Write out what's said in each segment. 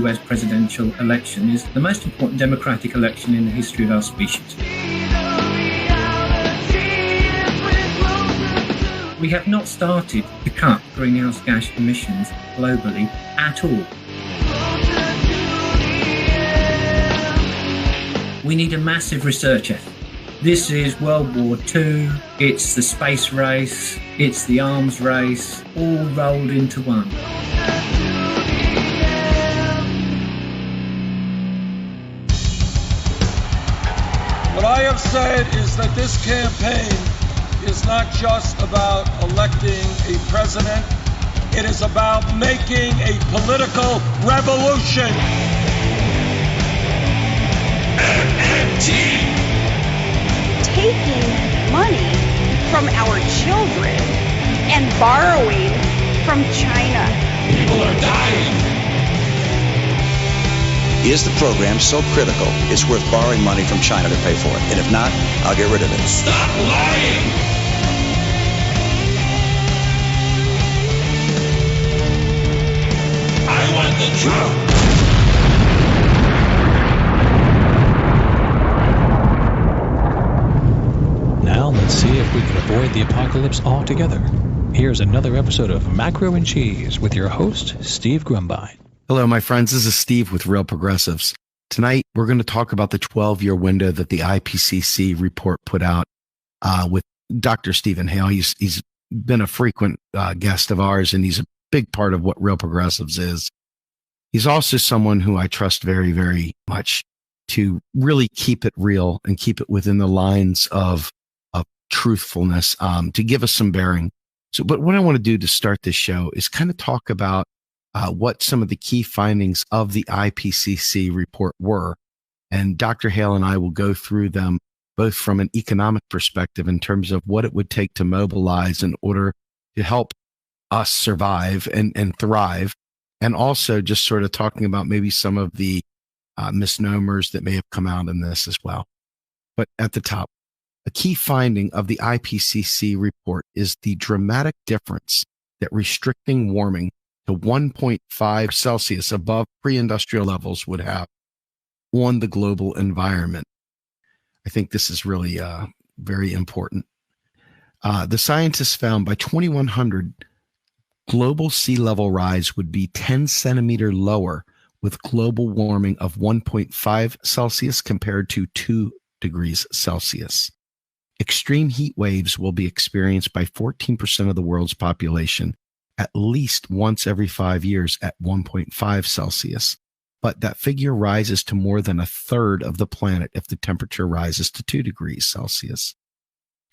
US presidential election is the most important democratic election in the history of our species. We have not started to cut greenhouse gas emissions globally at all. We need a massive research effort. This is World War II, it's the space race, it's the arms race, all rolled into one. What I have said is that this campaign is not just about electing a president, it is about making a political revolution. MMT. Taking money from our children and borrowing from China. People are dying. Is the program so critical it's worth borrowing money from China to pay for it? And if not, I'll get rid of it. Stop lying! I want the truth! Now let's see if we can avoid the apocalypse altogether. Here's another episode of Macro and Cheese with your host, Steve Grumbine. Hello, my friends. This is Steve with Real Progressives. Tonight, we're going to talk about the 12-year window that the IPCC report put out with Dr. Stephen Hale. He's been a frequent guest of ours, and he's a big part of what Real Progressives is. He's also someone who I trust very, very much to really keep it real and keep it within the lines of truthfulness, to give us some bearing. So, but what I want to do to start this show is kind of talk about what some of the key findings of the IPCC report were. And Dr. Hale and I will go through them both from an economic perspective in terms of what it would take to mobilize in order to help us survive and thrive. And also just sort of talking about maybe some of the misnomers that may have come out in this as well. But at the top, a key finding of the IPCC report is the dramatic difference that restricting warming to 1.5 Celsius above pre-industrial levels would have on the global environment. I think this is really very important. The scientists found by 2100, global sea level rise would be 10 centimeter lower with global warming of 1.5 Celsius compared to 2 degrees Celsius. Extreme heat waves will be experienced by 14% of the world's population at least once every 5 years at 1.5 Celsius. But that figure rises to more than a third of the planet if the temperature rises to 2 degrees Celsius.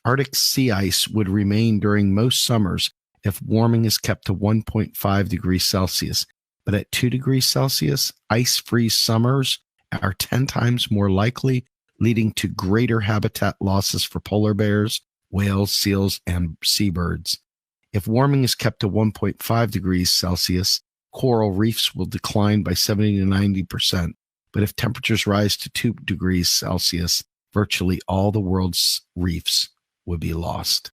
Arctic sea ice would remain during most summers if warming is kept to 1.5 degrees Celsius. But at 2 degrees Celsius, ice-free summers are 10 times more likely, leading to greater habitat losses for polar bears, whales, seals, and seabirds. If warming is kept to 1.5 degrees Celsius, coral reefs will decline by 70 to 90%. But if temperatures rise to 2 degrees Celsius, virtually all the world's reefs would be lost.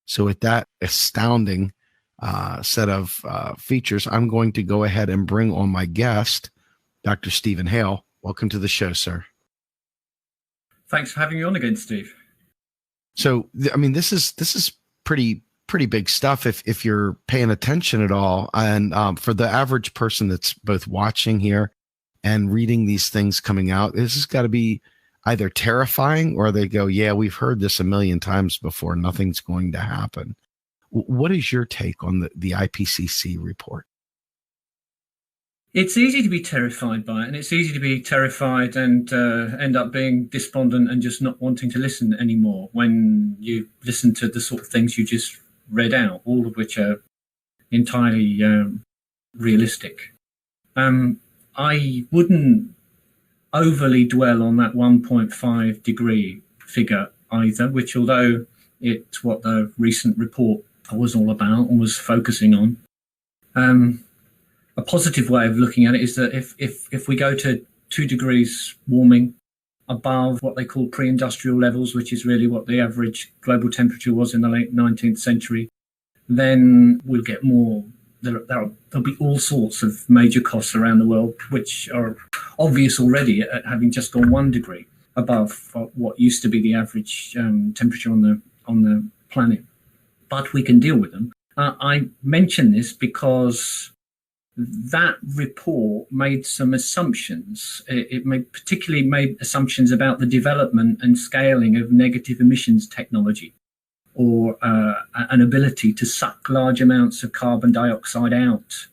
So with that astounding set of features, I'm going to go ahead and bring on my guest, Dr. Stephen Hale. Welcome to the show, sir. Thanks for having me on again, Steve. So, I mean, this is pretty big stuff if you're paying attention at all. And for the average person that's both watching here and reading these things coming out, this has got to be either terrifying or they go, yeah, we've heard this a million times before. Nothing's going to happen. What is your take on the IPCC report? It's easy to be terrified by it, and it's easy to be terrified and end up being despondent and just not wanting to listen anymore when you listen to the sort of things you just read out, all of which are entirely realistic. I wouldn't overly dwell on that 1.5 degree figure either, which although it's what the recent report was all about and was focusing on, a positive way of looking at it is that if we go to 2 degrees warming above what they call pre-industrial levels, which is really what the average global temperature was in the late 19th century, then we'll get more there'll be all sorts of major costs around the world, which are obvious already at having just gone 1 degree above what used to be the average temperature on the planet. But we can deal with them. I mention this because that report made some assumptions. It particularly made assumptions about the development and scaling of negative emissions technology, or an ability to suck large amounts of carbon dioxide out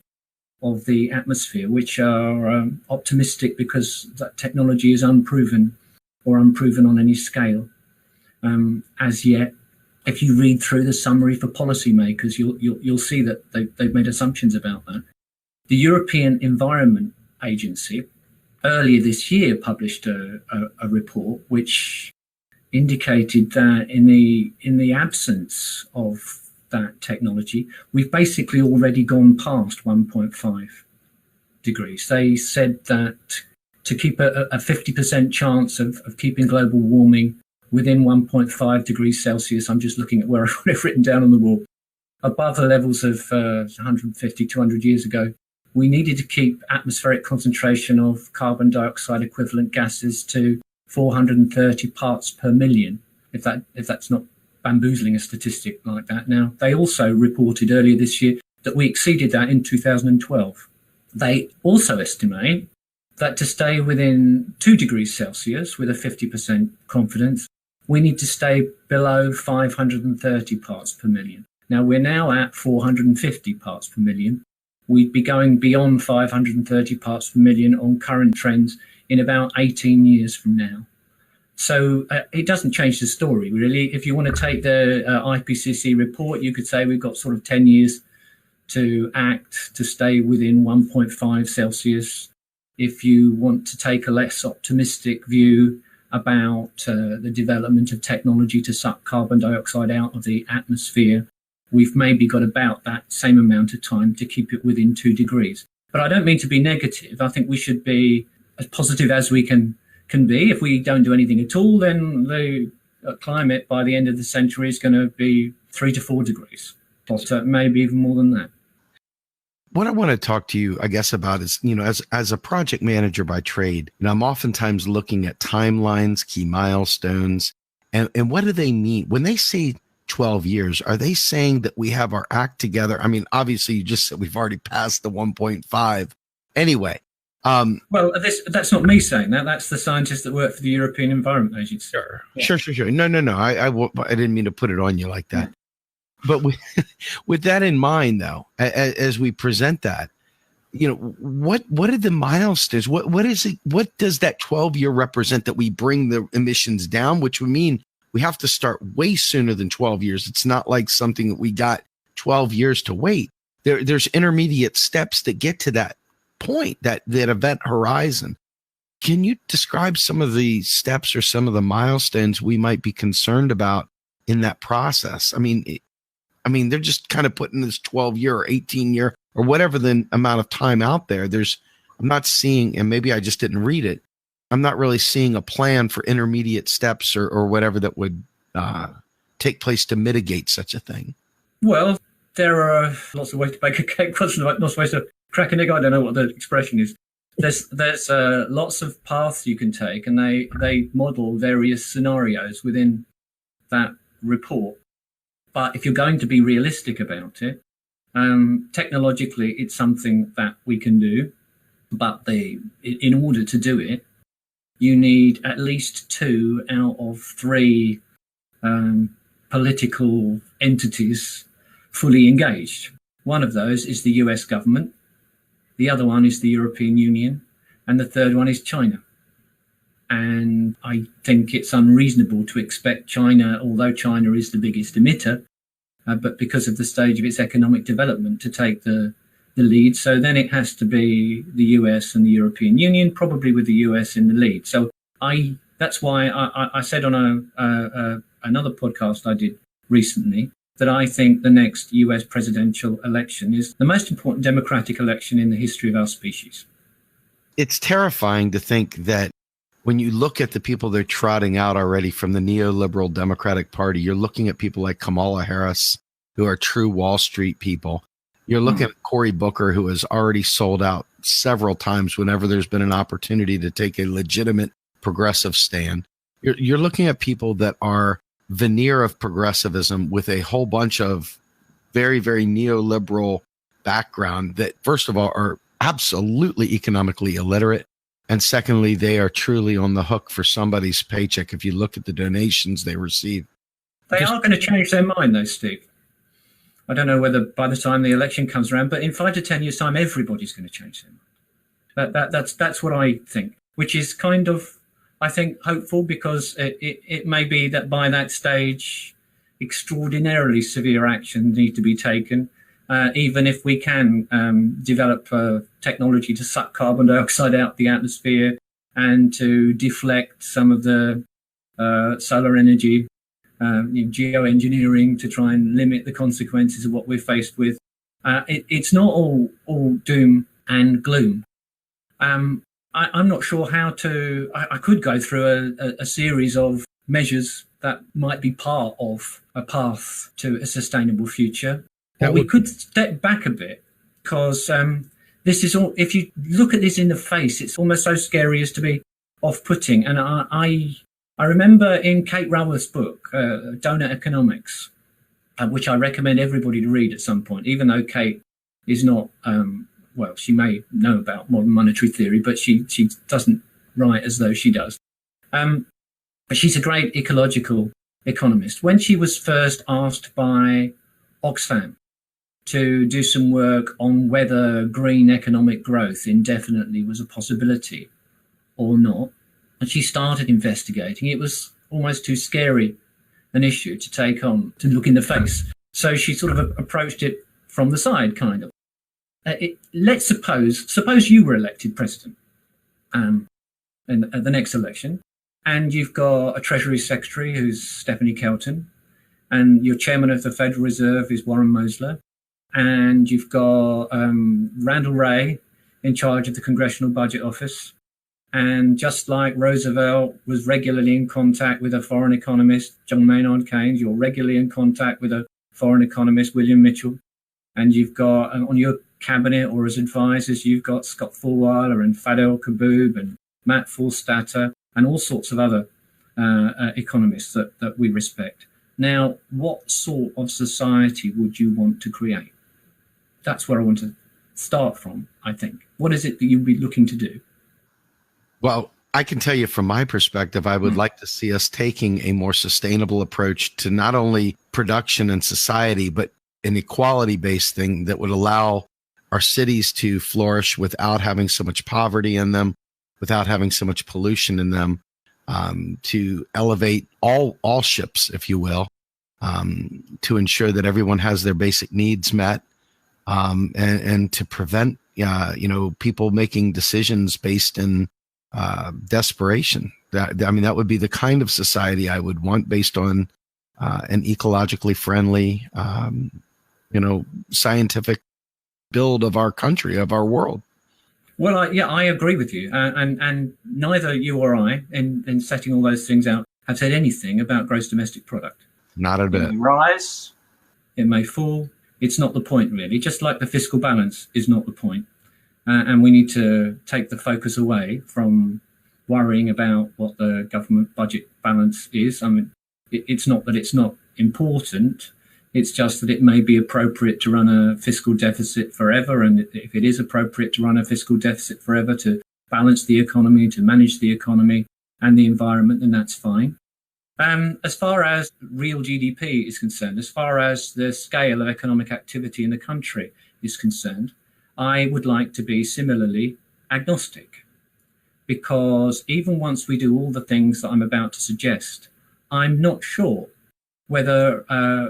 of the atmosphere, which are optimistic because that technology is unproven on any scale as yet. If you read through the summary for policymakers, you'll see that they've made assumptions about that. The European Environment Agency earlier this year published a report which indicated that in the absence of that technology, we've basically already gone past 1.5 degrees. They said that to keep a 50% chance of keeping global warming within 1.5 degrees Celsius, I'm just looking at where I've got it written down on the wall, above the levels of 150, 200 years ago, we needed to keep atmospheric concentration of carbon dioxide equivalent gases to 430 parts per million, if that's not bamboozling a statistic like that. Now, they also reported earlier this year that we exceeded that in 2012. They also estimate that to stay within 2 degrees Celsius with a 50% confidence, we need to stay below 530 parts per million. Now, we're now at 450 parts per million. We'd be going beyond 530 parts per million on current trends in about 18 years from now. So it doesn't change the story, really. If you want to take the IPCC report, you could say we've got sort of 10 years to act to stay within 1.5 Celsius. If you want to take a less optimistic view about the development of technology to suck carbon dioxide out of the atmosphere, we've maybe got about that same amount of time to keep it within 2 degrees. But I don't mean to be negative. I think we should be as positive as we can be. If we don't do anything at all, then the climate by the end of the century is going to be 3 to 4 degrees, but maybe even more than that. What I want to talk to you, I guess, about is, as a project manager by trade, I'm oftentimes looking at timelines, key milestones, and what do they mean? When they say 12 years, are they saying that we have our act together? I mean, obviously, you just said we've already passed the 1.5. Anyway. Well, that's not me saying that. That's the scientists that work for the European Environment Agency. Sure. Yeah. Sure. No. I didn't mean to put it on you like that. But with that in mind, though, as we present that, what are the milestones? What is it? What does that 12-year represent that we bring the emissions down, which would mean we have to start way sooner than 12 years. It's not like something that we got 12 years to wait. There's intermediate steps that get to that point, that event horizon. Can you describe some of the steps or some of the milestones we might be concerned about in that process? I mean, they're just kind of putting this 12-year or 18-year or whatever the amount of time out there. I'm not seeing, and maybe I just didn't read it, I'm not really seeing a plan for intermediate steps or whatever that would take place to mitigate such a thing. Well, there are lots of ways to bake a cake. Lots of ways to crack an egg. I don't know what the expression is. There's lots of paths you can take, and they model various scenarios within that report. But if you're going to be realistic about it, technologically, it's something that we can do. But in order to do it, you need at least 2 out of 3 political entities fully engaged. One of those is the US government. The other one is the European Union. And the third one is China. And I think it's unreasonable to expect China, although China is the biggest emitter, but because of the stage of its economic development, to take the lead. So then it has to be the US and the European Union, probably with the US in the lead. So that's why I said on another podcast I did recently that I think the next US presidential election is the most important democratic election in the history of our species. It's terrifying to think that when you look at the people they're trotting out already from the neoliberal Democratic Party, you're looking at people like Kamala Harris, who are true Wall Street people. You're looking at Cory Booker, who has already sold out several times whenever there's been an opportunity to take a legitimate progressive stand. You're looking at people that are veneer of progressivism with a whole bunch of very, very neoliberal background that, first of all, are absolutely economically illiterate. And secondly, they are truly on the hook for somebody's paycheck if you look at the donations they receive. They are going to change their mind, though, Steve. I don't know whether by the time the election comes around, but in 5 to 10 years' time, everybody's going to change their mind. That's what I think, which is kind of, I think, hopeful, because it may be that by that stage, extraordinarily severe action need to be taken, even if we can develop technology to suck carbon dioxide out the atmosphere and to deflect some of the solar energy, geoengineering to try and limit the consequences of what we're faced with. It's not all doom and gloom. I'm not sure how to. I could go through a series of measures that might be part of a path to a sustainable future. Or we could step back a bit, because this is all. If you look at this in the face, it's almost so scary as to be off-putting. And I remember in Kate Raworth's book, Donut Economics, which I recommend everybody to read at some point, even though Kate is not, well, she may know about modern monetary theory, but she doesn't write as though she does. But she's a great ecological economist. When she was first asked by Oxfam to do some work on whether green economic growth indefinitely was a possibility or not, and she started investigating, it was almost too scary an issue to take on, to look in the face. So she sort of approached it from the side, kind of. Let's suppose you were elected president at the next election, and you've got a Treasury Secretary who's Stephanie Kelton, and your chairman of the Federal Reserve is Warren Mosler, and you've got Randall Wray in charge of the Congressional Budget Office. And just like Roosevelt was regularly in contact with a foreign economist, John Maynard Keynes, you're regularly in contact with a foreign economist, William Mitchell. And you've got on your cabinet or as advisors, you've got Scott Fulwiler and Fadel Kaboub and Matt Forstater and all sorts of other economists that we respect. Now, what sort of society would you want to create? That's where I want to start from, I think. What is it that you'd be looking to do? Well, I can tell you from my perspective, I would like to see us taking a more sustainable approach to not only production and society, but an equality-based thing that would allow our cities to flourish without having so much poverty in them, without having so much pollution in them, to elevate all ships, if you will, to ensure that everyone has their basic needs met, and to prevent, people making decisions based in desperation. That would be the kind of society I would want, based on an ecologically friendly, scientific build of our country, of our world. Well, I agree with you. And neither you or I, in setting all those things out, have said anything about gross domestic product. Not a bit. It may rise, it may fall. It's not the point, really. Just like the fiscal balance is not the point. And we need to take the focus away from worrying about what the government budget balance is. I mean, it's not that it's not important. It's just that it may be appropriate to run a fiscal deficit forever. And if it is appropriate to run a fiscal deficit forever to balance the economy, to manage the economy and the environment, then that's fine. As far as real GDP is concerned, as far as the scale of economic activity in the country is concerned, I would like to be similarly agnostic, because even once we do all the things that I'm about to suggest, I'm not sure whether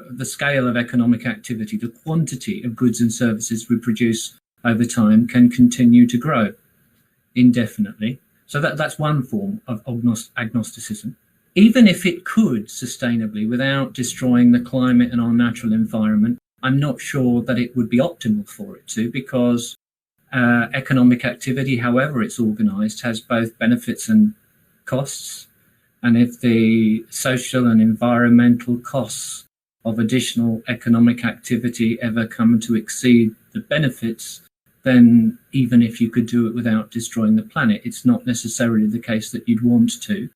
the scale of economic activity, the quantity of goods and services we produce over time, can continue to grow indefinitely. So that's one form of agnosticism. Even if it could sustainably, without destroying the climate and our natural environment, I'm not sure that it would be optimal for it to, because economic activity, however it's organized, has both benefits and costs. And if the social and environmental costs of additional economic activity ever come to exceed the benefits, then even if you could do it without destroying the planet, it's not necessarily the case that you'd want to.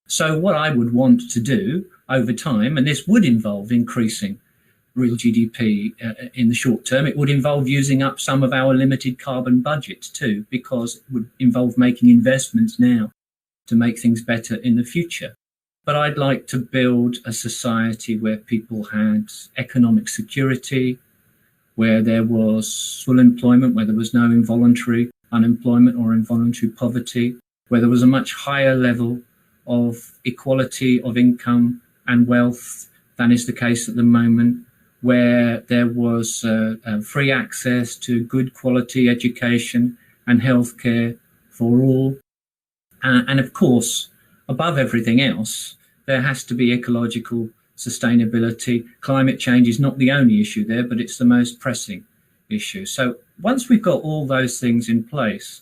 So what I would want to do over time, and this would involve increasing real GDP in the short term, it would involve using up some of our limited carbon budget too, because it would involve making investments now to make things better in the future. But I'd like to build a society where people had economic security, where there was full employment, where there was no involuntary unemployment or involuntary poverty, where there was a much higher level of equality of income and wealth than is the case at the moment, where there was free access to good quality education and healthcare for all. And of course, above everything else, there has to be ecological sustainability. Climate change is not the only issue there, but it's the most pressing issue. So once we've got all those things in place,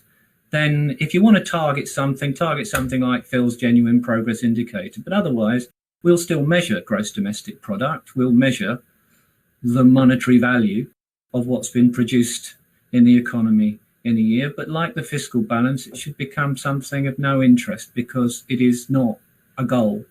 then if you want to target something like Phil's Genuine Progress Indicator. But otherwise, we'll still measure gross domestic product. We'll measure the monetary value of what's been produced in the economy in a year. But like the fiscal balance, it should become something of no interest because it is not a goal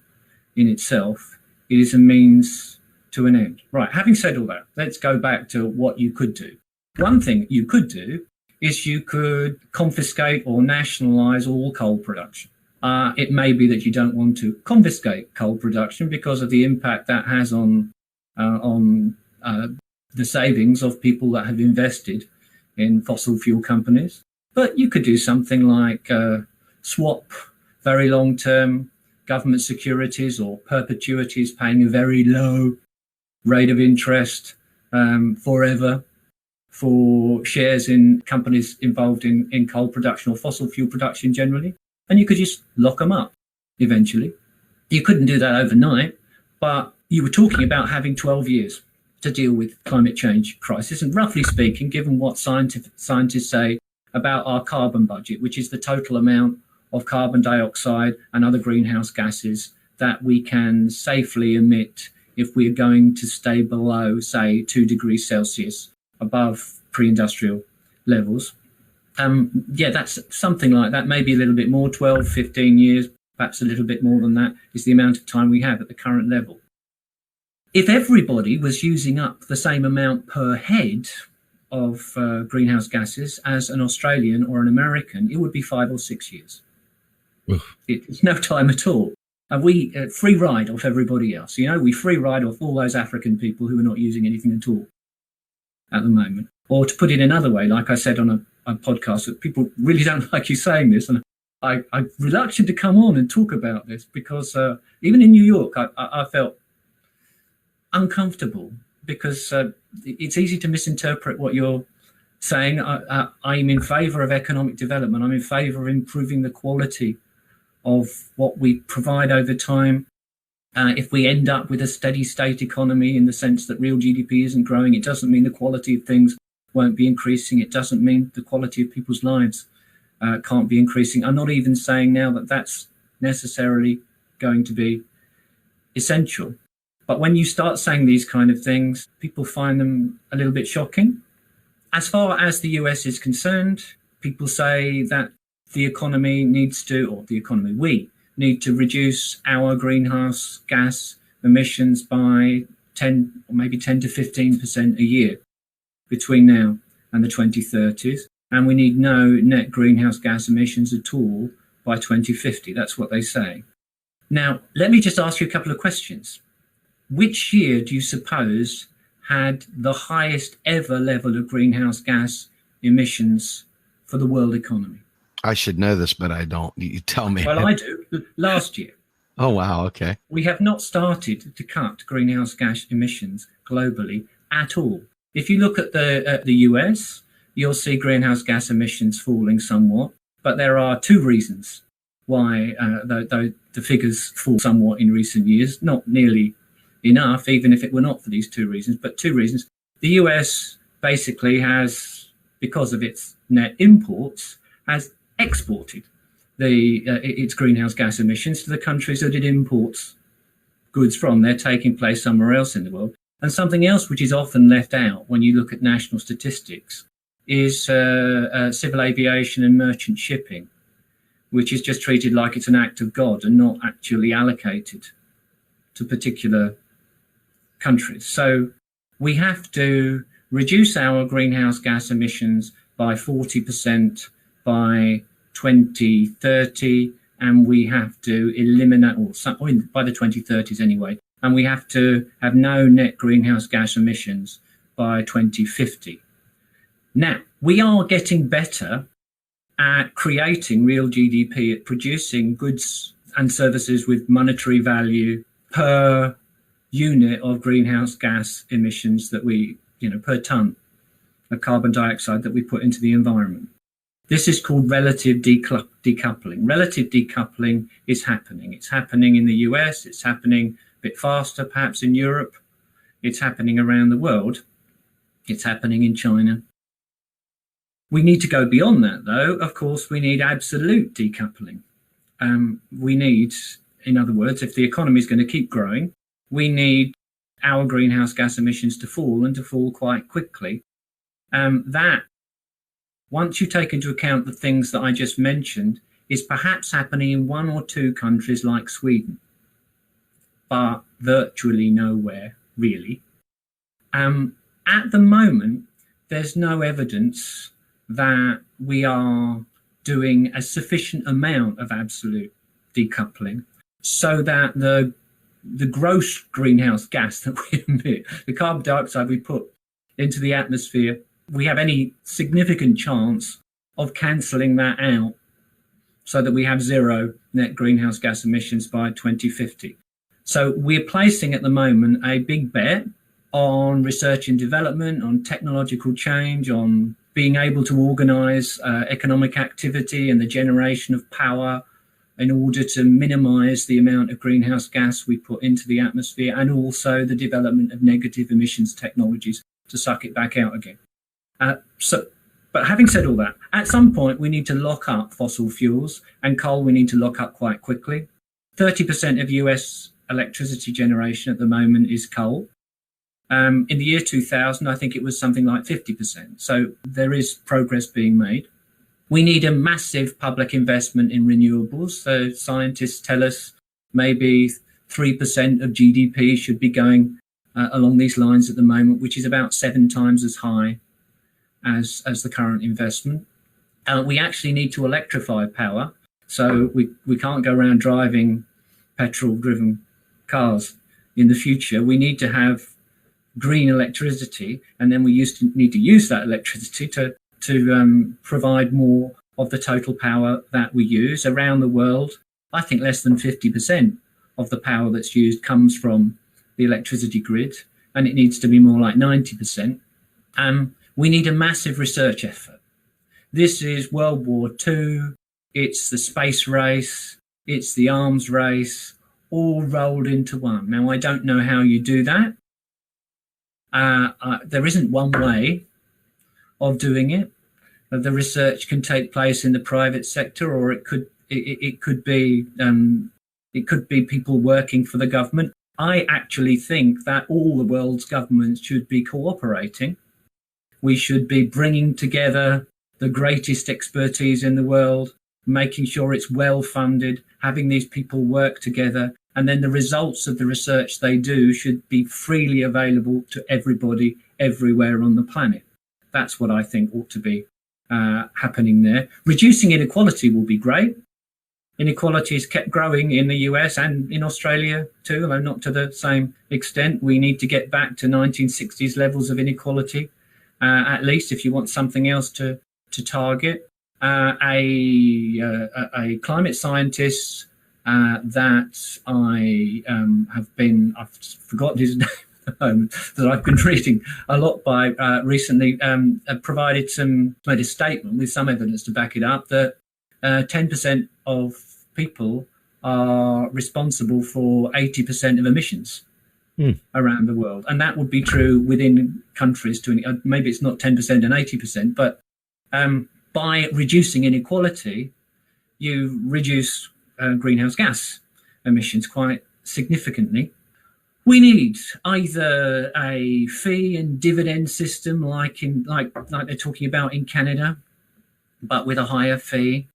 in itself. It is a means to an end. Right, having said all that, let's go back to what you could do. One thing you could do is you could confiscate or nationalize all coal production. It may be that you don't want to confiscate coal production because of the impact that has on the savings of people that have invested in fossil fuel companies. But you could do something like swap very long-term government securities or perpetuities paying a very low rate of interest forever for shares in companies involved in coal production or fossil fuel production generally. And you could just lock them up eventually. You couldn't do that overnight, but you were talking about having 12 years to deal with climate change crisis. And roughly speaking, given what scientists say about our carbon budget, which is the total amount of carbon dioxide and other greenhouse gases that we can safely emit if we're going to stay below, say, 2 degrees Celsius above pre-industrial levels. That's something like that, maybe a little bit more, 12, 15 years, perhaps a little bit more than that is the amount of time we have at the current level. If everybody was using up the same amount per head of greenhouse gases as an Australian or an American, it would be 5 or 6 years. It's no time at all. And we free ride off everybody else. We free ride off all those African people who are not using anything at all at the moment. Or to put it another way, like I said on a podcast, that people really don't like you saying this, and I'm reluctant to come on and talk about this because even in New York, I felt uncomfortable because it's easy to misinterpret what you're saying. I'm in favour of economic development. I'm in favour of improving the quality of what we provide over time. If we end up with a steady state economy in the sense that real GDP isn't growing, it doesn't mean the quality of things won't be increasing. It doesn't mean the quality of people's lives can't be increasing. I'm not even saying now that that's necessarily going to be essential. But when you start saying these kind of things, people find them a little bit shocking. As far as the US is concerned, people say that we need to reduce our greenhouse gas emissions by 10 or maybe 10 to 15% a year between now and the 2030s. And we need no net greenhouse gas emissions at all by 2050. That's what they say. Now, let me just ask you a couple of questions. Which year do you suppose had the highest ever level of greenhouse gas emissions for the world economy? I should know this, but I don't. You tell me. Well, I do. Last year. Oh, wow. Okay. We have not started to cut greenhouse gas emissions globally at all. If you look at the US, you'll see greenhouse gas emissions falling somewhat. But there are two reasons why the figures fall somewhat in recent years. Not nearly enough, even if it were not for these two reasons, but two reasons. The US basically has, because of its net imports, has exported its greenhouse gas emissions to the countries that it imports goods from. They're taking place somewhere else in the world. And something else which is often left out when you look at national statistics is civil aviation and merchant shipping, which is just treated like it's an act of God and not actually allocated to particular countries. So we have to reduce our greenhouse gas emissions by 40% by 2030, and we have to eliminate, or by the 2030s anyway, and we have to have no net greenhouse gas emissions by 2050. Now, we are getting better at creating real GDP, at producing goods and services with monetary value per unit of greenhouse gas emissions that we, per ton of carbon dioxide that we put into the environment. This is called relative decoupling. Relative decoupling is happening. It's happening in the US. It's happening a bit faster, perhaps in Europe. It's happening around the world. It's happening in China. We need to go beyond that, though. Of course, we need absolute decoupling. We need, in other words, if the economy is going to keep growing, we need our greenhouse gas emissions to fall, and to fall quite quickly. That, once you take into account the things that I just mentioned, is perhaps happening in one or two countries like Sweden, but virtually nowhere, really. At the moment, there's no evidence that we are doing a sufficient amount of absolute decoupling so that the gross greenhouse gas that we emit, the carbon dioxide we put into the atmosphere, we have any significant chance of cancelling that out so that we have zero net greenhouse gas emissions by 2050. So we're placing at the moment a big bet on research and development, on technological change, on being able to organise economic activity and the generation of power in order to minimise the amount of greenhouse gas we put into the atmosphere, and also the development of negative emissions technologies to suck it back out again. But having said all that, at some point we need to lock up fossil fuels, and coal we need to lock up quite quickly. 30% of US electricity generation at the moment is coal. In the year 2000, I think it was something like 50%. So there is progress being made. We need a massive public investment in renewables. So scientists tell us maybe 3% of GDP should be going along these lines at the moment, which is about 7 times as high as the current investment. We actually need to electrify power. So we can't go around driving petrol-driven cars in the future. We need to have green electricity, and then we need to use that electricity to provide more of the total power that we use around the world. I think less than 50% of the power that's used comes from the electricity grid, and it needs to be more like 90%. We need a massive research effort. This is World War II, it's the space race, it's the arms race, all rolled into one. Now, I don't know how you do that. There isn't one way of doing it. The research can take place in the private sector, or it could be people working for the government. I actually think that all the world's governments should be cooperating. We should be bringing together the greatest expertise in the world, making sure it's well funded, having these people work together, and then the results of the research they do should be freely available to everybody everywhere on the planet. That's what I think ought to be happening there. Reducing inequality will be great. Inequality has kept growing in the US and in Australia too, although not to the same extent. We need to get back to 1960s levels of inequality, at least if you want something else to target. A climate scientist that I've forgotten his name that I've been reading a lot by recently, made a statement with some evidence to back it up that 10% of people are responsible for 80% of emissions around the world. And that would be true within countries. Maybe it's not 10% and 80%, but by reducing inequality, you reduce greenhouse gas emissions quite significantly. We need either a fee and dividend system like they're talking about in Canada, but with a higher fee,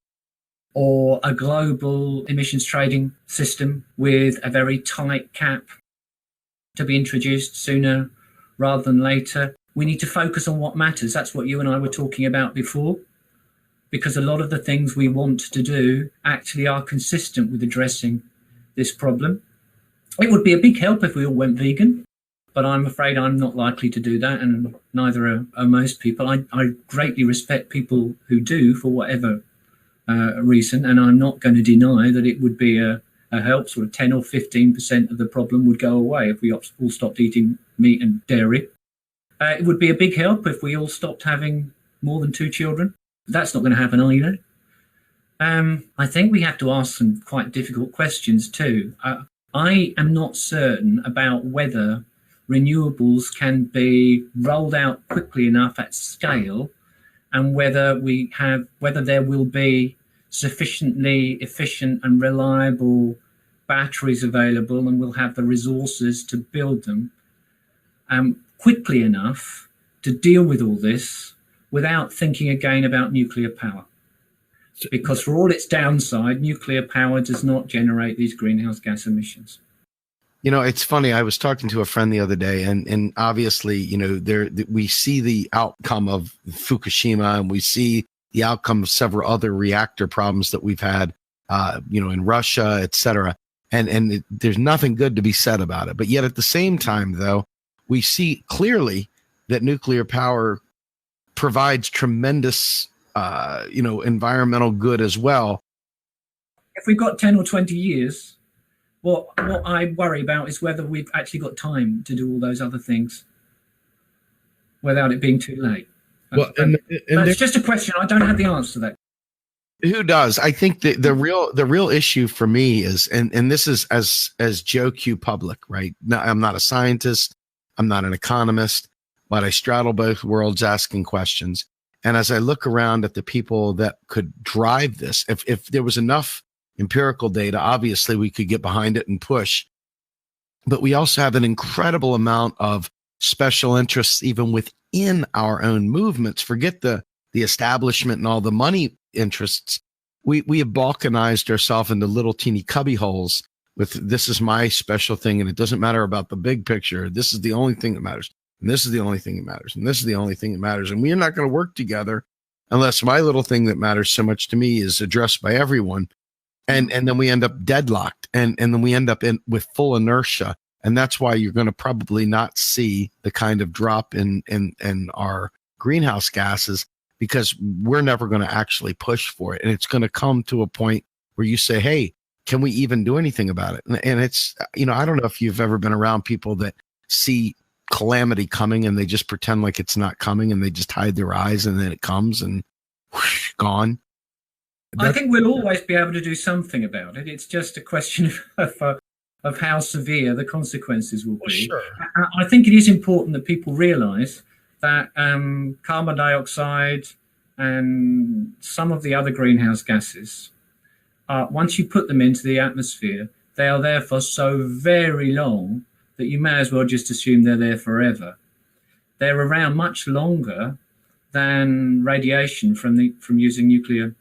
or a global emissions trading system with a very tight cap to be introduced sooner rather than later. We need to focus on what matters. That's what you and I were talking about before, because a lot of the things we want to do actually are consistent with addressing this problem. It would be a big help if we all went vegan, but I'm afraid I'm not likely to do that, and neither are most people. I greatly respect people who do for whatever reason, and I'm not going to deny that it would be a help. Sort of 10 or 15% of the problem would go away if we all stopped eating meat and dairy. It would be a big help if we all stopped having more than 2 children. That's not going to happen either. I think we have to ask some quite difficult questions too. I am not certain about whether renewables can be rolled out quickly enough at scale, and whether there will be sufficiently efficient and reliable batteries available, and we'll have the resources to build them quickly enough to deal with all this without thinking again about nuclear power. Because for all its downside, nuclear power does not generate these greenhouse gas emissions. It's funny. I was talking to a friend the other day, and obviously, we see the outcome of Fukushima, and we see the outcome of several other reactor problems that we've had, in Russia, et cetera. And there's nothing good to be said about it. But yet at the same time, though, we see clearly that nuclear power provides tremendous, environmental good as well. If we've got 10 or 20 years, what I worry about is whether we've actually got time to do all those other things without it being too late. Well, it's just a question. I don't have the answer to that. Who does? I think the real issue for me is, and this is as Joe Q Public, right? Now, I'm not a scientist, I'm not an economist, but I straddle both worlds asking questions. And as I look around at the people that could drive this, if there was enough empirical data, obviously we could get behind it and push. But we also have an incredible amount of special interests even within our own movements. Forget the establishment and all the money interests. We have balkanized ourselves into little teeny cubby holes with this is my special thing, and it doesn't matter about the big picture. This is the only thing that matters. And this is the only thing that matters. And this is the only thing that matters. And we are not going to work together unless my little thing that matters so much to me is addressed by everyone. And then we end up deadlocked, and then we end up with full inertia. And that's why you're going to probably not see the kind of drop in our greenhouse gases, because we're never going to actually push for it. And it's going to come to a point where you say, hey, can we even do anything about it? And it's, I don't know if you've ever been around people that see calamity coming and they just pretend like it's not coming, and they just hide their eyes, and then it comes and whoosh, gone. I think we'll always be able to do something about it. It's just a question of how severe the consequences will be. Sure. I think it is important that people realize that carbon dioxide and some of the other greenhouse gases, once you put them into the atmosphere, they are there for so very long that you may as well just assume they're there forever. They're around much longer than radiation from using nuclear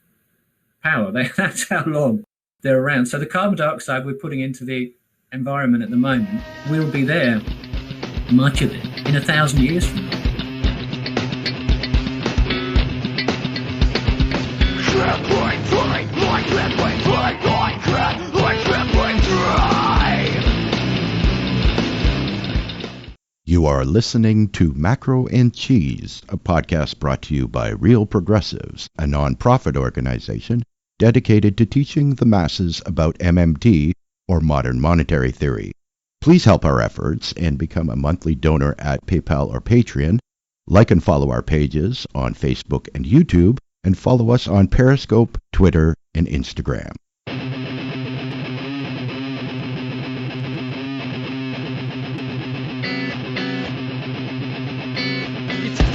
power. That's how long they're around. So the carbon dioxide we're putting into the environment at the moment will be there, much of it, in 1,000 years from now. You are listening to Macro and Cheese, a podcast brought to you by Real Progressives, a non-profit organization dedicated to teaching the masses about MMT, or modern monetary theory. Please help our efforts and become a monthly donor at PayPal or Patreon. Like and follow our pages on Facebook and YouTube, and follow us on Periscope, Twitter, and Instagram.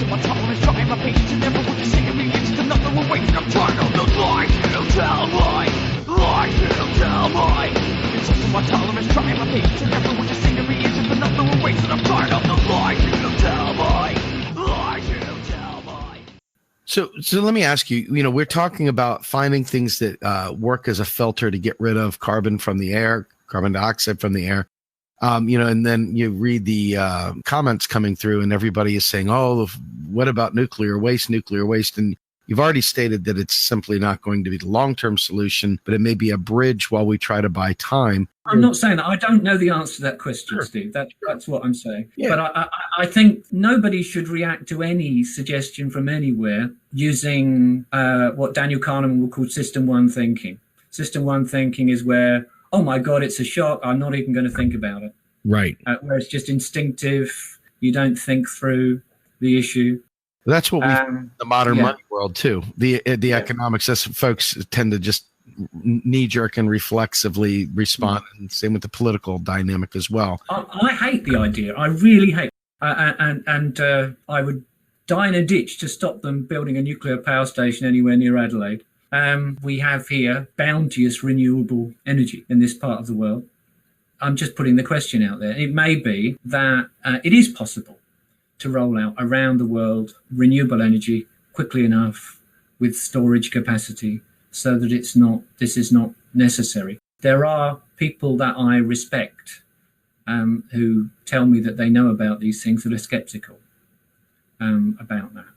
My tolerance, trying my patience, and never would you say to me, it's another way. I'm tired of the lies it'll tell me, lies it'll tell me. It's my tolerance, trying my patience, and never would you say to me, it's So let me ask you, we're talking about finding things that work as a filter to get rid of carbon from the air, carbon dioxide from the air. And then you read the comments coming through and everybody is saying, oh, what about nuclear waste? And you've already stated that it's simply not going to be the long-term solution, but it may be a bridge while we try to buy time. I'm not saying that. I don't know the answer to that question, sure. Steve. That's what I'm saying. Yeah. But I think nobody should react to any suggestion from anywhere using what Daniel Kahneman will call System 1 thinking. System 1 thinking is where, oh my God, it's a shock, I'm not even going to think about it. Right. Where it's just instinctive. You don't think through the issue. That's what we in the modern money world too. The economics, that's folks tend to just knee-jerk and reflexively respond. And same with the political dynamic as well. I hate the idea. I really hate it. And I would die in a ditch to stop them building a nuclear power station anywhere near Adelaide. We have here bounteous renewable energy in this part of the world. I'm just putting the question out there. It may be that it is possible to roll out around the world renewable energy quickly enough with storage capacity so that this is not necessary. There are people that I respect who tell me that they know about these things that are skeptical about that.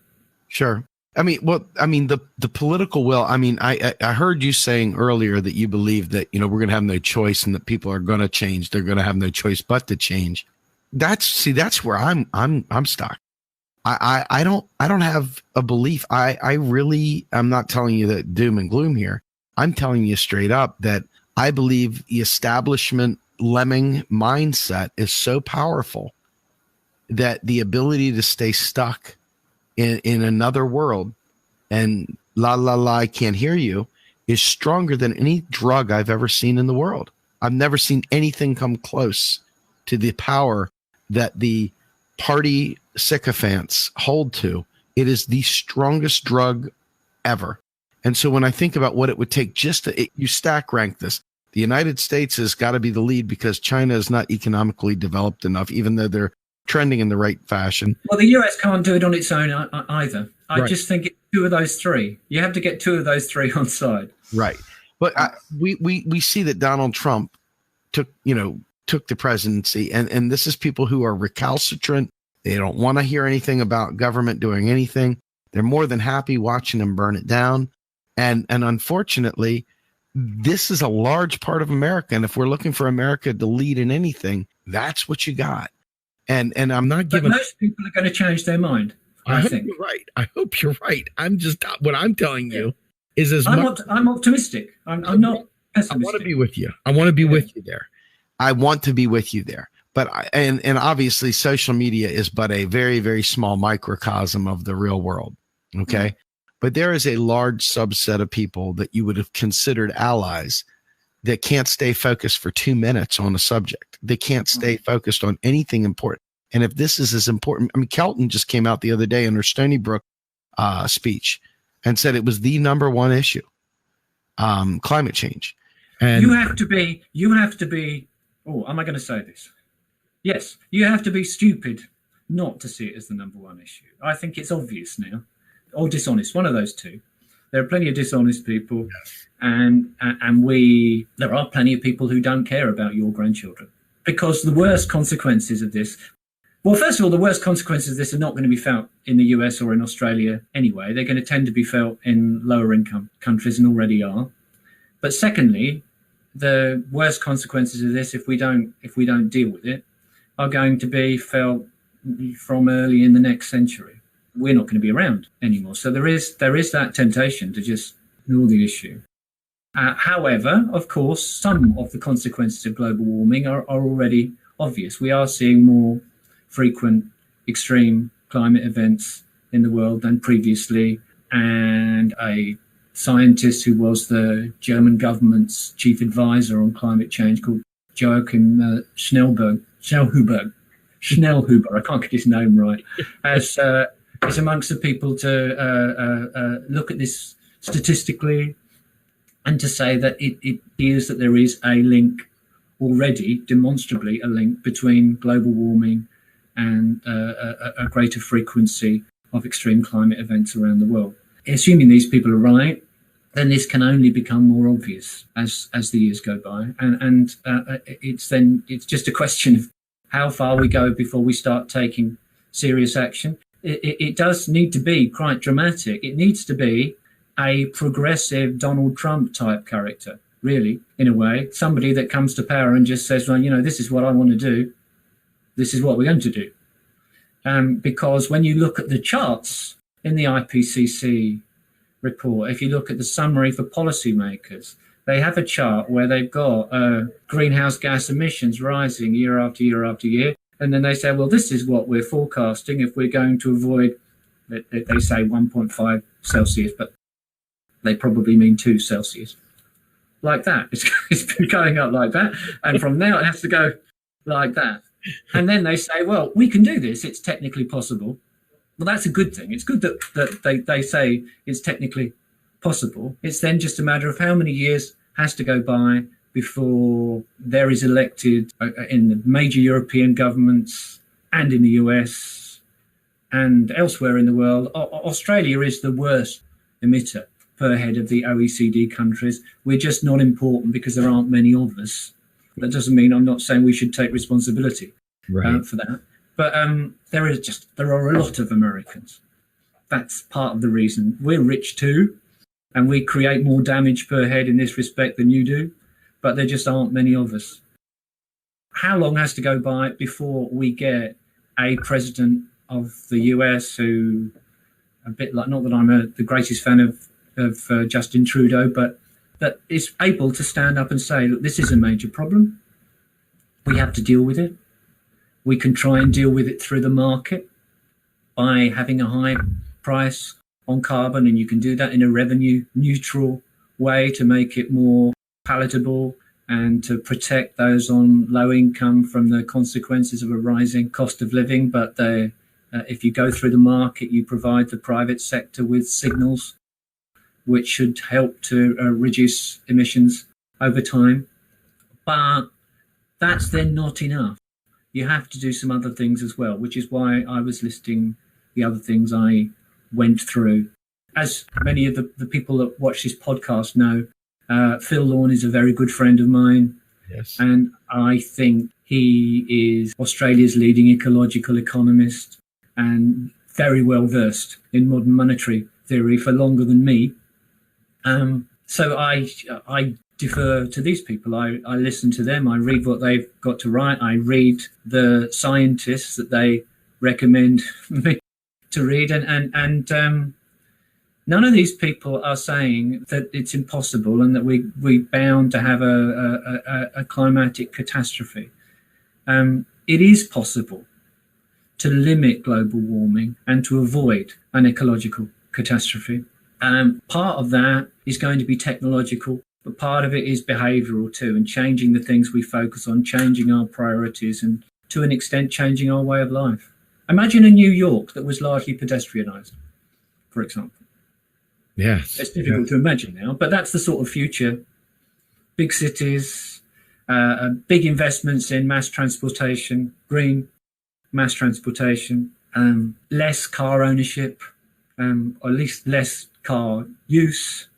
Sure. The political will, I heard you saying earlier that you believe that, we're going to have no choice and that people are going to change. They're going to have no choice but to change. That's where I'm stuck. I don't have a belief. I'm not telling you that doom and gloom here. I'm telling you straight up that I believe the establishment lemming mindset is so powerful that the ability to stay stuck in another world and I can't hear you is stronger than any drug I've ever seen in the world. I've never seen anything come close to the power that the party sycophants hold to. It is the strongest drug ever. And so when I think about what it would take you stack rank this, the United States has got to be the lead because China is not economically developed enough, even though they're trending in the right fashion. Well, the US can't do it on its own either. I just think it's two of those three. You have to get two of those three on side. Right. But we see that Donald Trump took the presidency, and this is people who are recalcitrant. They don't want to hear anything about government doing anything. They're more than happy watching them burn it down. And unfortunately, this is a large part of America. And if we're looking for America to lead in anything, that's what you got. And I'm not giving. But most people are going to change their mind. I think you're right. I hope you're right. I'm just what I'm telling you is I'm optimistic. I'm not pessimistic. I want to be with you. I want to be with you there. I want to be with you there. But and obviously, social media is but a very, very small microcosm of the real world. Okay. But there is a large subset of people that you would have considered allies that can't stay focused for 2 minutes on a subject. They can't stay focused on anything important. And if this is as important, Kelton just came out the other day in her Stony Brook speech and said it was the number one issue, climate change. And you have to be, oh, am I going to say this? Yes, you have to be stupid not to see it as the number one issue. I think it's obvious now, or dishonest, one of those two. There are plenty of dishonest people, and there are plenty of people who don't care about your grandchildren, because the worst consequences of this, well, first of all, the worst consequences of this are not going to be felt in the US or in Australia anyway. They're going to tend to be felt in lower income countries and already are. But secondly, the worst consequences of this, if we don't deal with it, are going to be felt from early in the next century. We're not going to be around anymore. So there is that temptation to just ignore the issue. However, of course, some of the consequences of global warming are already obvious. We are seeing more frequent extreme climate events in the world than previously. And a scientist who was the German government's chief advisor on climate change called Joachim Schnellhuber, I can't get his name right, is amongst the people to look at this statistically and to say that it appears that there is a link already, demonstrably a link between global warming and a greater frequency of extreme climate events around the world. assuming these people are right, then this can only become more obvious as the years go by, and it's just a question of how far we go before we start taking serious action. It does need to be quite dramatic. It needs to be a progressive Donald Trump type character, really, in a way, somebody that comes to power and just says, well, this is what I want to do. This is what we're going to do. Because when you look at the charts in the IPCC report, if you look at the summary for policymakers, they have a chart where they've got greenhouse gas emissions rising year after year after year. And then they say, well, this is what we're forecasting if we're going to avoid, they say 1.5 Celsius, but they probably mean 2 Celsius. Like that. It's been going up like that. And from now it has to go like that. And then they say, well, we can do this. It's technically possible. Well, that's a good thing. It's good that they say it's technically possible. It's then just a matter of how many years has to go by before there is elected in the major European governments and in the US and elsewhere in the world. Australia is the worst emitter per head of the OECD countries. We're just not important because there aren't many of us. That doesn't mean I'm not saying we should take responsibility for that. But there are a lot of Americans. That's part of the reason. We're rich too, and we create more damage per head in this respect than you do, but there just aren't many of us. How long has to go by before we get a president of the US who, a bit like, not that I'm the greatest fan of Justin Trudeau, but that is able to stand up and say, look, this is a major problem. We have to deal with it. We can try and deal with it through the market by having a high price on carbon, and you can do that in a revenue neutral way to make it more palatable and to protect those on low income from the consequences of a rising cost of living. But if you go through the market, you provide the private sector with signals which should help to reduce emissions over time. But that's then not enough. You have to do some other things as well, which is why I was listing the other things I went through. As many of the people that watch this podcast know, Phil Lawn is a very good friend of mine. Yes. And I think he is Australia's leading ecological economist and very well versed in modern monetary theory for longer than me. So I defer to these people. I listen to them. I read what they've got to write. I read the scientists that they recommend me to read. And none of these people are saying that it's impossible and that we're bound to have a climatic catastrophe. It is possible to limit global warming and to avoid an ecological catastrophe. Part of that is going to be technological, but part of it is behavioural too, and changing the things we focus on, changing our priorities, and to an extent changing our way of life. Imagine a New York that was largely pedestrianised, for example. Yes. It's difficult to imagine now, but that's the sort of future. Big cities, big investments in mass transportation, green mass transportation, less car ownership, or at least less car use.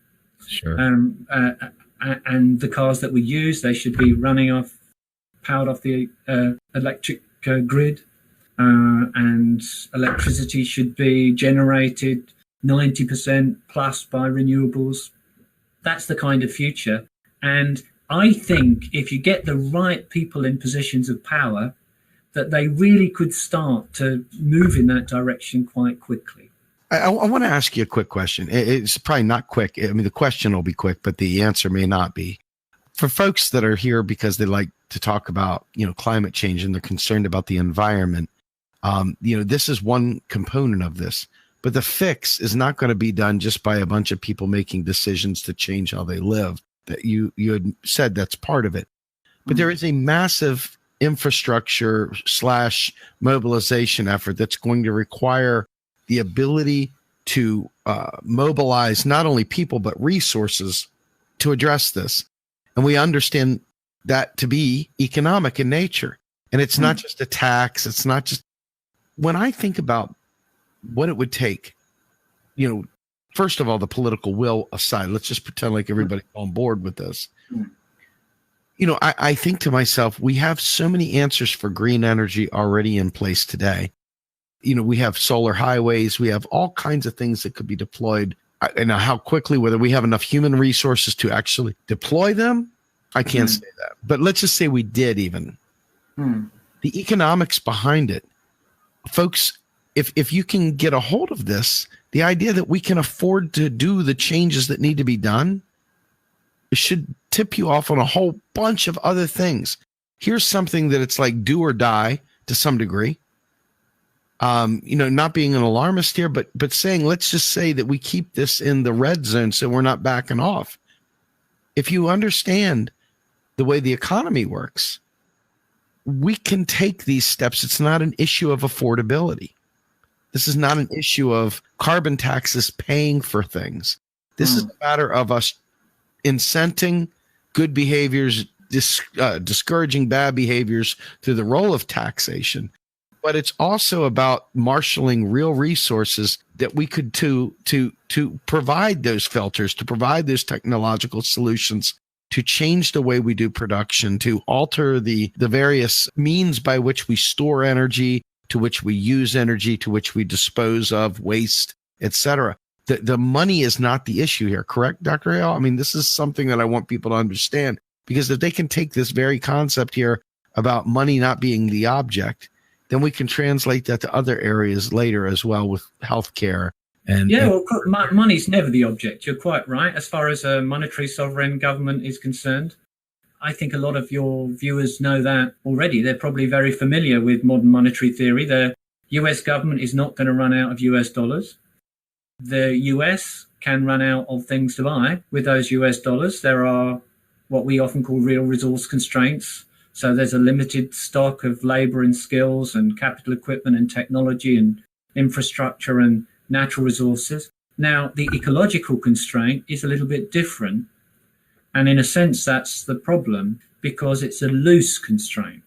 Sure. And the cars that we use, they should be powered off the electric grid, and electricity should be generated 90% plus by renewables. That's the kind of future. And I think if you get the right people in positions of power, that they really could start to move in that direction quite quickly. I want to ask you a quick question. It's probably not quick. I mean, the question will be quick, but the answer may not be. For folks that are here because they like to talk about, climate change and they're concerned about the environment, this is one component of this. But the fix is not going to be done just by a bunch of people making decisions to change how they live. That you had said that's part of it. But there is a massive infrastructure / mobilization effort that's going to require the ability to mobilize not only people, but resources to address this. And we understand that to be economic in nature. And it's not just a tax. It's not just, when I think about what it would take, first of all, the political will aside, let's just pretend like everybody's on board with this. I think to myself, we have so many answers for green energy already in place today. We have solar highways, we have all kinds of things that could be deployed. And how quickly, whether we have enough human resources to actually deploy them, I can't say that. But let's just say we did even. The economics behind it, folks, if you can get a hold of this, the idea that we can afford to do the changes that need to be done, it should tip you off on a whole bunch of other things. Here's something that it's like do or die to some degree. Not being an alarmist here, but saying, let's just say that we keep this in the red zone so we're not backing off. If you understand the way the economy works, we can take these steps. It's not an issue of affordability. This is not an issue of carbon taxes paying for things. This is a matter of us incenting good behaviors, discouraging bad behaviors through the role of taxation. But it's also about marshaling real resources that we could to provide those filters, to provide those technological solutions, to change the way we do production, to alter the various means by which we store energy, to which we use energy, to which we dispose of waste, etc. The money is not the issue here, correct, Dr. Hale? I mean, this is something that I want people to understand, because if they can take this very concept here about money not being the object, then we can translate that to other areas later as well with healthcare. Money's never the object. You're quite right. As far as a monetary sovereign government is concerned, I think a lot of your viewers know that already. They're probably very familiar with modern monetary theory. The US government is not going to run out of US dollars. The US can run out of things to buy with those US dollars. There are what we often call real resource constraints. So there's a limited stock of labor and skills and capital equipment and technology and infrastructure and natural resources. Now, the ecological constraint is a little bit different. And in a sense, that's the problem, because it's a loose constraint.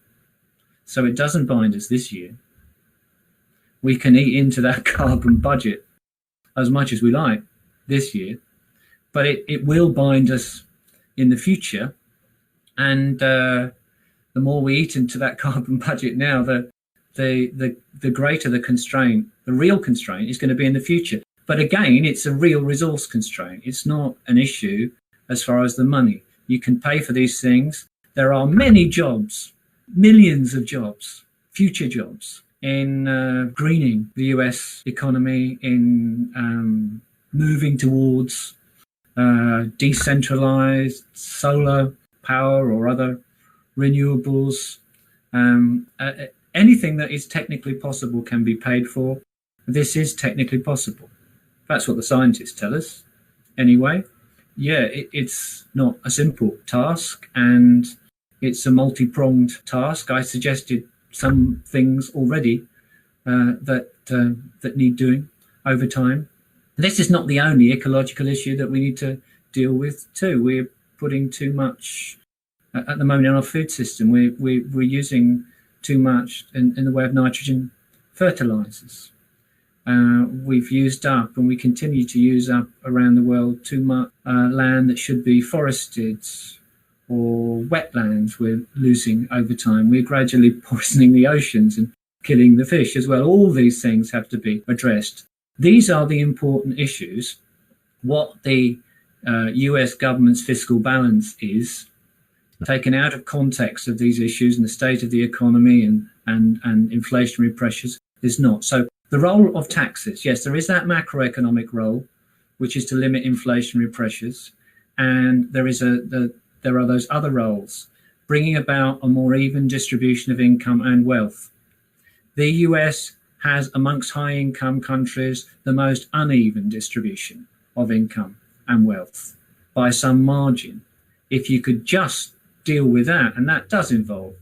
So it doesn't bind us this year. We can eat into that carbon budget as much as we like this year, but it will bind us in the future. And the more we eat into that carbon budget now, the greater the constraint, the real constraint is going to be in the future. But again, it's a real resource constraint. It's not an issue as far as the money. You can pay for these things. There are many jobs, millions of jobs, future jobs in greening the US economy, in moving towards decentralized solar power or other renewables. Anything that is technically possible can be paid for. This is technically possible. That's what the scientists tell us. Anyway, it's not a simple task, and it's a multi-pronged task. I suggested some things already that need doing over time. This is not the only ecological issue that we need to deal with too. We're putting too much at the moment in our food system. We're using too much in the way of nitrogen fertilizers. We've used up, and we continue to use up around the world, too much land that should be forested, or wetlands we're losing over time. We're gradually poisoning the oceans and killing the fish as well. All these things have to be addressed. These are the important issues. What the US government's fiscal balance is, taken out of context of these issues and the state of the economy and inflationary pressures, is not. So the role of taxes, yes, there is that macroeconomic role, which is to limit inflationary pressures, and there are those other roles, bringing about a more even distribution of income and wealth. The US has, amongst high-income countries, the most uneven distribution of income and wealth by some margin. If you could just deal with that, and that does involve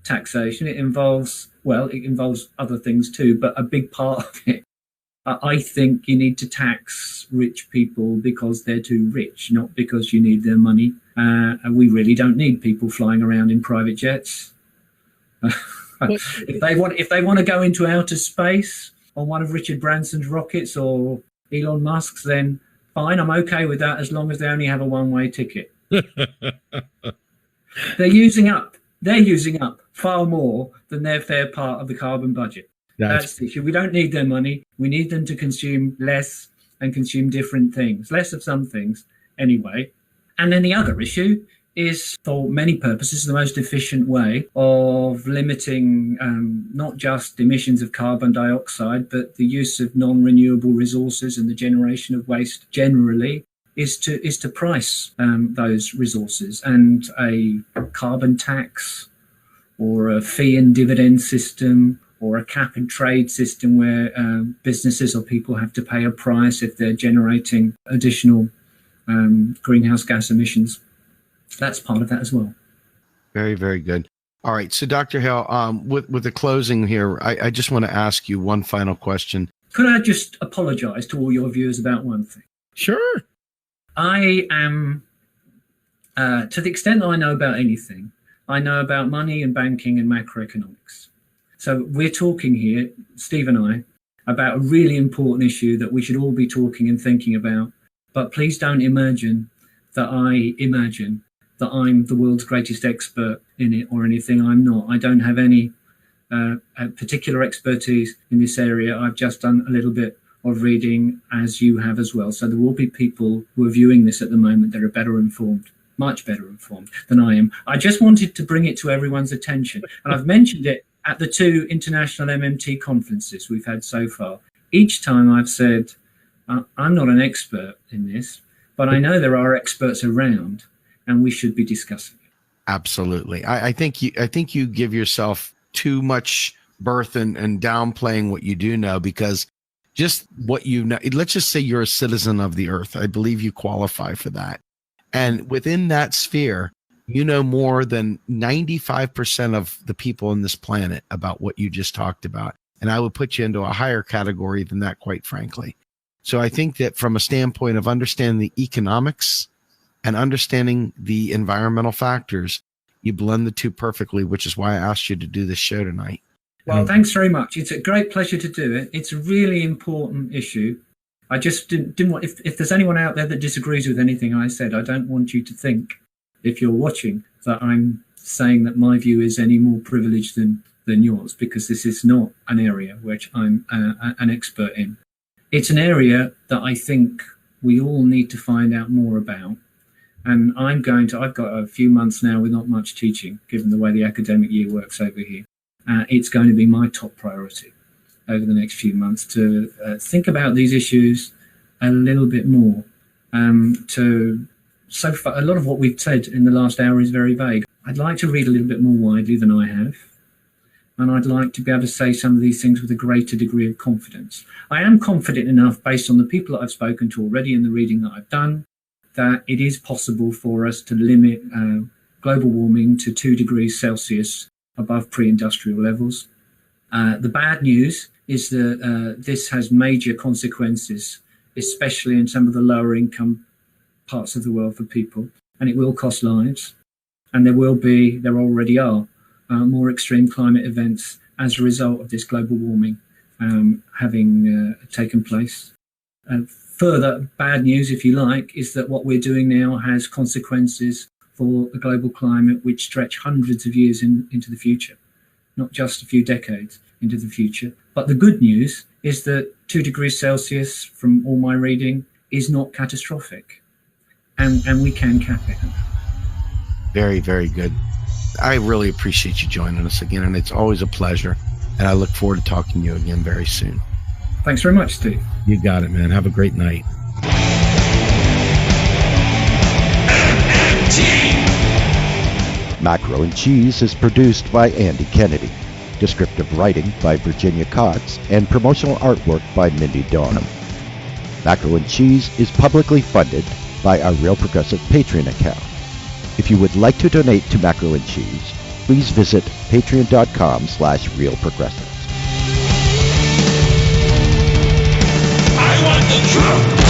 taxation, it involves other things too, but a big part of it, I think you need to tax rich people because they're too rich, not because you need their money. And we really don't need people flying around in private jets. If they want to go into outer space on one of Richard Branson's rockets, or Elon Musk's, then fine, I'm okay with that as long as they only have a one-way ticket. They're using up far more than their fair part of the carbon budget. That's the issue. We don't need their money. We need them to consume less and consume different things, less of some things anyway. And then the other issue is, for many purposes, the most efficient way of limiting not just emissions of carbon dioxide, but the use of non-renewable resources and the generation of waste generally is to price those resources. And a carbon tax or a fee and dividend system or a cap and trade system where businesses or people have to pay a price if they're generating additional greenhouse gas emissions. That's part of that as well. Very, very good. All right. So, Dr. Hale, with the closing here, I just want to ask you one final question. Could I just apologize to all your viewers about one thing? Sure. I am, to the extent that I know about anything, I know about money and banking and macroeconomics. So we're talking here, Steve and I, about a really important issue that we should all be talking and thinking about. But please don't imagine that I'm the world's greatest expert in it or anything. I'm not. I don't have any particular expertise in this area. I've just done a little bit of reading, as you have as well. So there will be people who are viewing this at the moment that are better informed, much better informed than I am. I just wanted to bring it to everyone's attention. And I've mentioned it at the 2 international MMT conferences we've had so far. Each time I've said, I'm not an expert in this, but I know there are experts around and we should be discussing it. Absolutely. I think you give yourself too much berth and downplaying what you do know, because just what you know, let's just say you're a citizen of the earth. I believe you qualify for that. And within that sphere, you know more than 95% of the people on this planet about what you just talked about. And I would put you into a higher category than that, quite frankly. So I think that from a standpoint of understanding the economics and understanding the environmental factors, you blend the two perfectly, which is why I asked you to do this show tonight. Well, thanks very much. It's a great pleasure to do it. It's a really important issue. I just didn't want, if there's anyone out there that disagrees with anything I said, I don't want you to think, if you're watching, that I'm saying that my view is any more privileged than yours, because this is not an area which I'm an expert in. It's an area that I think we all need to find out more about. And I've got a few months now with not much teaching, given the way the academic year works over here. It's going to be my top priority over the next few months to think about these issues a little bit more. So far, a lot of what we've said in the last hour is very vague. I'd like to read a little bit more widely than I have. And I'd like to be able to say some of these things with a greater degree of confidence. I am confident enough, based on the people that I've spoken to already and the reading that I've done, that it is possible for us to limit global warming to 2 degrees Celsius above pre-industrial levels. The bad news is that this has major consequences, especially in some of the lower income parts of the world for people, and it will cost lives. And there already are more extreme climate events as a result of this global warming having taken place. Further bad news, if you like, is that what we're doing now has consequences for the global climate which stretch hundreds of years into the future, not just a few decades into the future. But the good news is that 2 degrees Celsius, from all my reading, is not catastrophic, and we can cap it. Very, very good. I really appreciate you joining us again, and it's always a pleasure. And I look forward to talking to you again very soon. Thanks very much, Steve. You got it, man. Have a great night. Macro and Cheese is produced by Andy Kennedy. Descriptive writing by Virginia Cox and promotional artwork by Mindy Donham. Macro and Cheese is publicly funded by our Real Progressive Patreon account. If you would like to donate to Macro and Cheese, please visit patreon.com/realprogressives. I want the truth.